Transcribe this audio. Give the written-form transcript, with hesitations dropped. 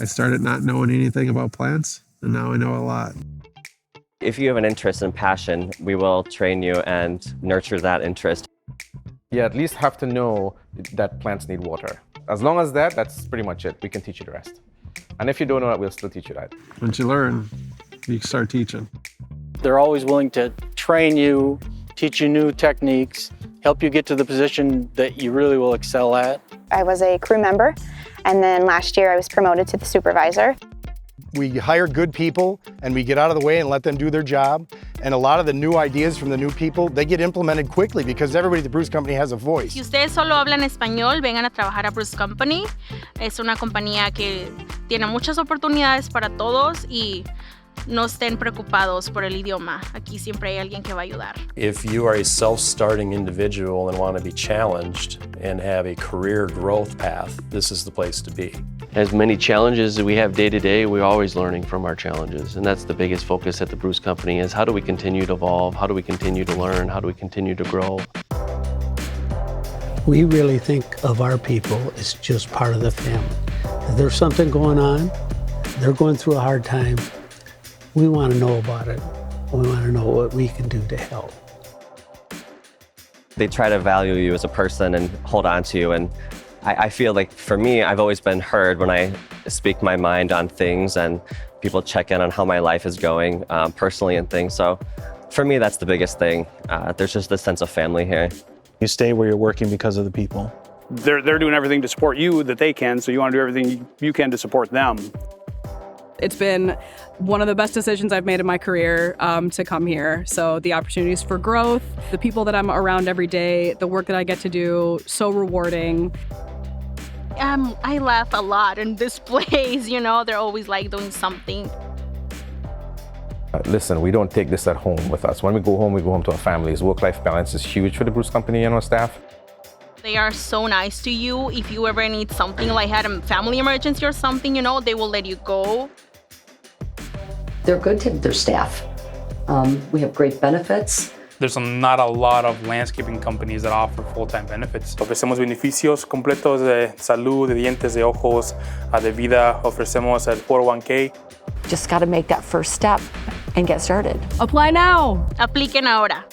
started not knowing anything about plants, and now I know a lot. If you have an interest and passion, we will train you and nurture that interest. You at least have to know that plants need water. As long as that's pretty much it. We can teach you the rest. And if you don't know it, we'll still teach you that. Once you learn, you start teaching. They're always willing to train you, teach you new techniques, help you get to the position that you really will excel at. I was a crew member, and then last year I was promoted to the supervisor. We hire good people and we get out of the way and let them do their job. And a lot of the new ideas from the new people, they get implemented quickly because everybody at the Bruce Company has a voice. Si ustedes solo hablan español, vengan a trabajar a Bruce Company. Es una compañía que tiene muchas oportunidades para todos y no estén preocupados por el idioma. Aquí siempre hay alguien que va a ayudar. If you are a self-starting individual and want to be challenged and have a career growth path, this is the place to be. As many challenges that we have day to day, we're always learning from our challenges. And that's the biggest focus at the Bruce Company is how do we continue to evolve? How do we continue to learn? How do we continue to grow? We really think of our people as just part of the family. If there's something going on, they're going through a hard time, we want to know about it. We want to know what we can do to help. They try to value you as a person and hold on to you. And I feel like for me, I've always been heard when I speak my mind on things and people check in on how my life is going personally and things. So for me, that's the biggest thing. There's just this sense of family here. You stay where you're working because of the people. They're doing everything to support you that they can, so you want to do everything you can to support them. It's been one of the best decisions I've made in my career to come here. So the opportunities for growth, the people that I'm around every day, the work that I get to do, so rewarding. I laugh a lot in this place, you know, they're always like doing something. Listen, we don't take this at home with us. When we go home to our families. Work-life balance is huge for the Bruce Company and our staff. They are so nice to you. If you ever need something, like had a family emergency or something, you know, they will let you go. They're good to their staff. We have great benefits. There's not a lot of landscaping companies that offer full-time benefits. Ofrecemos beneficios completos de salud, de dientes, de ojos, de vida. Ofrecemos el 401k. Just got to make that first step and get started. Apply now. Apliquen ahora.